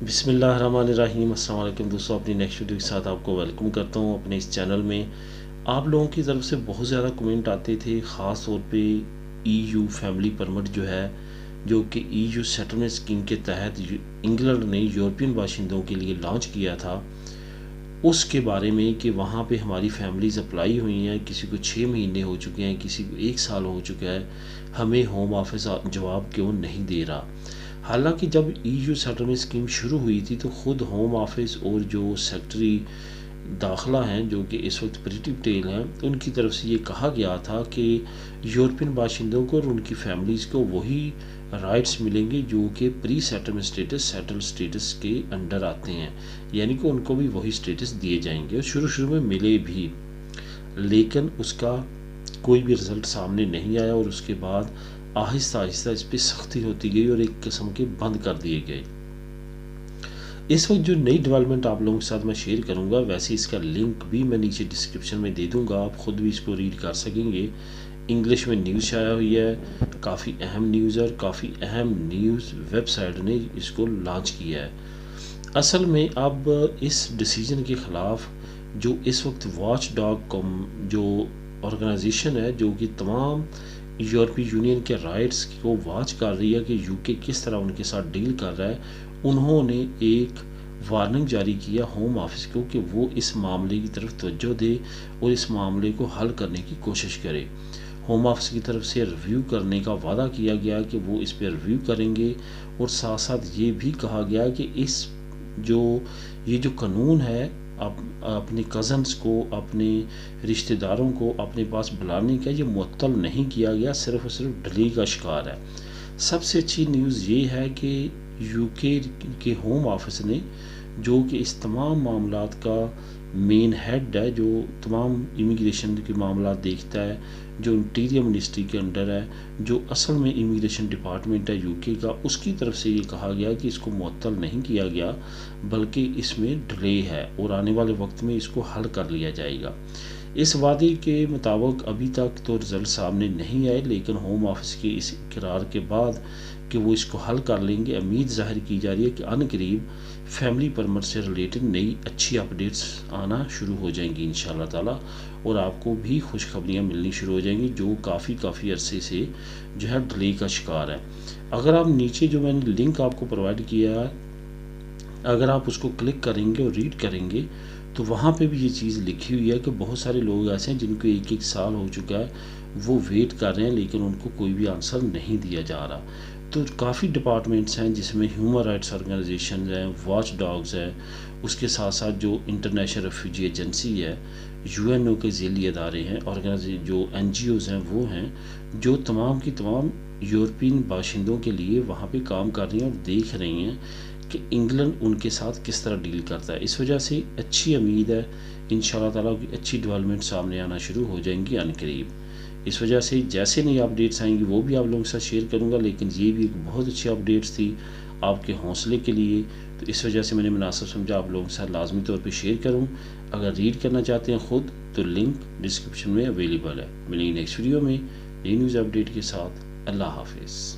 بسم اللہ الرحمن الرحیم۔ السلام علیکم دوستوں، اپنی نیکسٹ ویڈیو کے ساتھ آپ کو ویلکم کرتا ہوں اپنے اس چینل میں۔ آپ لوگوں کی طرف سے بہت زیادہ کمنٹ آتے تھے، خاص طور پہ ای یو فیملی پرمٹ جو ہے، جو کہ ای یو سیٹلمنٹ اسکیم کے تحت انگلینڈ نے یورپین باشندوں کے لیے لانچ کیا تھا، اس کے بارے میں کہ وہاں پہ ہماری فیملیز اپلائی ہوئی ہیں، کسی کو 6 مہینے ہو چکے ہیں، کسی کو 1 سال ہو چکا ہے، ہمیں ہوم آفس جواب کیوں نہیں دے رہا۔ حالانکہ جب ای یو سیٹلمنٹ اسکیم شروع ہوئی تھی تو خود ہوم آفس اور جو سیکٹری داخلہ ہیں، جو کہ اس وقت پریٹی پٹیل ہیں، ان کی طرف سے یہ کہا گیا تھا کہ یورپین باشندوں کو اور ان کی فیملیز کو وہی رائٹس ملیں گے جو کہ پری سیٹلمنٹ سٹیٹس سیٹل سٹیٹس کے انڈر آتے ہیں، یعنی کہ ان کو بھی وہی سٹیٹس دیے جائیں گے، اور شروع میں ملے بھی، لیکن اس کا کوئی بھی رزلٹ سامنے نہیں آیا، اور اس کے بعد آہستہ آہستہ اس پہ سختی ہوتی گئی اور ایک قسم کے بند کر دیے گئے۔ اس وقت جو نئی ڈیولپمنٹ آپ لوگوں کے ساتھ میں شیئر کروں گا، ویسے اس کا لنک بھی میں نیچے ڈسکرپشن میں دے دوں گا، آپ خود بھی اس کو ریڈ کر سکیں گے۔ انگلش میں نیوز شائع ہوئی ہے، کافی اہم نیوز ہے، اور کافی اہم نیوز ویب سائٹ نے اس کو لانچ کیا ہے۔ اصل میں اب اس ڈیسیجن کے خلاف جو اس وقت واچ ڈاگ جو آرگنائزیشن ہے، جو کہ تمام یورپی یونین کے رائٹس کو واچ کر رہی ہے کہ یو کے کس طرح ان کے ساتھ ڈیل کر رہا ہے، انہوں نے ایک وارننگ جاری کیا ہوم آفس کو کہ وہ اس معاملے کی طرف توجہ دے اور اس معاملے کو حل کرنے کی کوشش کرے۔ ہوم آفس کی طرف سے ریویو کرنے کا وعدہ کیا گیا کہ وہ اس پہ ریویو کریں گے، اور ساتھ ساتھ یہ بھی کہا گیا کہ یہ جو قانون ہے، اپنے کزنز کو، اپنے رشتہ داروں کو اپنے پاس بلانے کا، یہ معطل نہیں کیا گیا، صرف اور صرف ڈیلے کا شکار ہے۔ سب سے اچھی نیوز یہ ہے کہ یو کے ہوم آفس نے، جو کہ اس تمام معاملات کا مین ہیڈ ہے، جو تمام امیگریشن کے معاملات دیکھتا ہے، جو انٹیریئر منسٹری کے انڈر ہے، جو اصل میں امیگریشن ڈپارٹمنٹ ہے یو کے کا، اس کی طرف سے یہ کہا گیا کہ اس کو معطل نہیں کیا گیا، بلکہ اس میں ڈیلے ہے اور آنے والے وقت میں اس کو حل کر لیا جائے گا۔ اس وعدے کے مطابق ابھی تک تو رزلٹ سامنے نہیں آئے، لیکن ہوم آفس کے اس اقرار کے بعد کہ وہ اس کو حل کر لیں گے، امید ظاہر کی جا رہی ہے کہ ان قریب فیملی پرمٹ سے ریلیٹڈ نئی اچھی اپڈیٹس آنا شروع ہو جائیں گی انشاءاللہ تعالی، اور آپ کو بھی خوشخبریاں ملنی شروع ہو جائیں گی، جو کافی عرصے سے جو ہے ڈیلے کا شکار ہے۔ اگر آپ نیچے جو میں نے لنک آپ کو پرووائڈ کیا ہے، اگر آپ اس کو کلک کریں گے اور ریڈ کریں گے تو وہاں پہ بھی یہ چیز لکھی ہوئی ہے کہ بہت سارے لوگ ایسے ہیں جن کو 1 سال ہو چکا ہے، وہ ویٹ کر رہے ہیں، لیکن ان کو کوئی بھی آنسر نہیں دیا جا رہا۔ تو کافی ڈپارٹمنٹس ہیں جس میں ہیومن رائٹس آرگنائزیشنز ہیں، واچ ڈاگز ہیں، اس کے ساتھ ساتھ جو انٹرنیشنل ریفیوجی ایجنسی ہے، یو این او کے ذیلی ادارے ہیں، جو این جی اوز ہیں، وہ ہیں جو تمام کی تمام یورپین باشندوں کے لیے وہاں پہ کام کر رہی ہیں اور دیکھ رہی ہیں کہ انگلینڈ ان کے ساتھ کس طرح ڈیل کرتا ہے۔ اس وجہ سے اچھی امید ہے انشاءاللہ تعالیٰ کی اچھی ڈیولپمنٹ سامنے آنا شروع ہو جائیں گی ان قریب۔ اس وجہ سے جیسے نئی اپڈیٹس آئیں گی وہ بھی آپ لوگوں کے ساتھ شیئر کروں گا، لیکن یہ بھی ایک بہت اچھی اپڈیٹس تھی آپ کے حوصلے کے لیے، تو اس وجہ سے میں نے مناسب سمجھا آپ لوگوں کے ساتھ لازمی طور پہ شیئر کروں۔ اگر ریڈ کرنا چاہتے ہیں خود تو لنک ڈسکرپشن میں اویلیبل ہے۔ ملیں گے نیکسٹ ویڈیو میں نئی نیوز اپڈیٹ کے ساتھ۔ اللہ حافظ۔